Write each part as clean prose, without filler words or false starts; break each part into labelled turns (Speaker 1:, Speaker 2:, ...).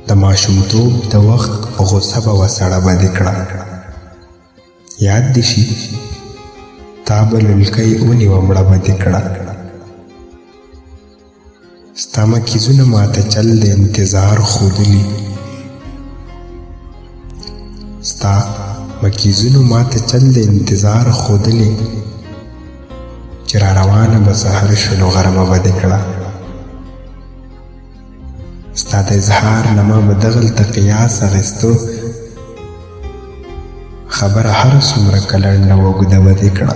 Speaker 1: د ماشومتوب د وخت غصه به وسړه بدې کړه. یاد دې شي تا به للکۍ ونیوه مړه بدې کړه. ستا مکیزونه ماته چل د انتظار ښودلي. ستا مکیزونو ماته چل د انتظار ښودلي چې را روانه به سحر شو نو غرمه بدې کړه. ستا د اظهار نه ما به دغلته قیاس اخیستو خبره هر څومره که لنډه و اوږده بدې کړه.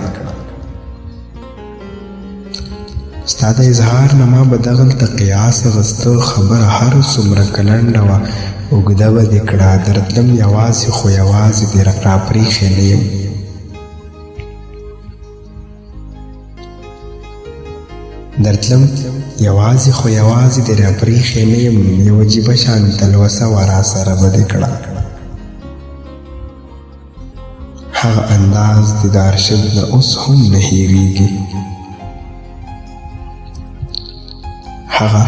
Speaker 1: ستا د اظهار نه ما به دغلته قیاس اخیستو خبره هر څومره که لنډه وه اوږده بدې کړه. درتلم یوازې خو یوازې دې راپرېښې نه یم. درتلم یوازې خو یوازې دې راپرېښې نه یم. یو عجیبه شان تلوسه وه راسره بدې کړه. هغه انداز دې د ارشد نه اوس هم نه هېرېږي. هغه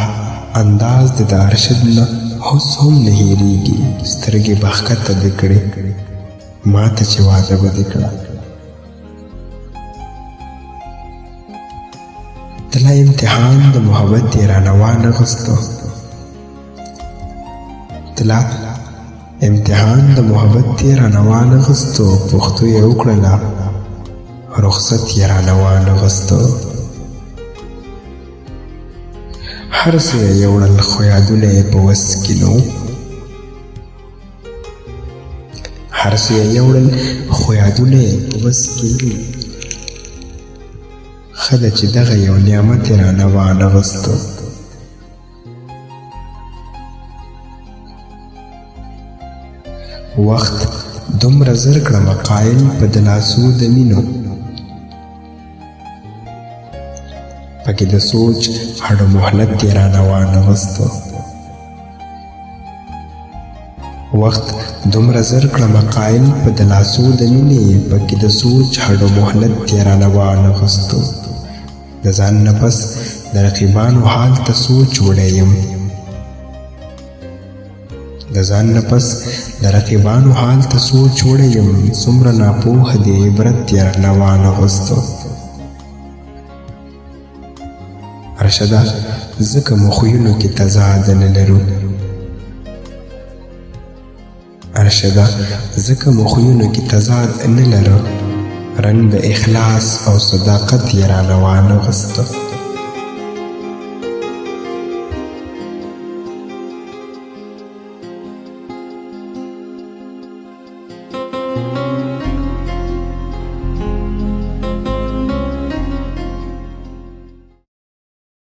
Speaker 1: انداز دې د ارشد نه اوس هم نه هېرېږي. سترګې به ښکته دې کړې ما ته چې واده به دې کړه. ته لا امتحان د محبت یې رانه وانغېستو. ته لا امتحان د محبت یې رانه وانغېستو. پښتو یې وکړله رخصت یې رانه وانغېستو. هر څه یې یوړل خو یادونه یې په وس کې نه وو. هر څه یې یوړل خو یادونه یې په وس کې نه وو. ښه ده چې دغه یو نعمت یې رانه وانغېستو. وخت دومره زر کړمه قایل په دلاسو د مینو. پکې د سوچ هډو مهلت یې رانه وانغېستو. وخت دومره زر کړمه قایل په دلاسو د مینې. پکې د سوچ هډو مهلت یې رانه وانغېستو. د ځان نه پس د رقیبانو حال ته سوچ وړی یم. د ځان نه پس د رقیبانو حال ته سوچ وړی یم. څومره ناپوهه دې عبرت یې رانه وانغېستو. ارشده ځکه مو خویونو کې تضاد نه لرو. ارشده ځکه مو خویونو کې تضاد نه لرو. رنګ د اخلاص او صداقت یې رانه وانغېستو.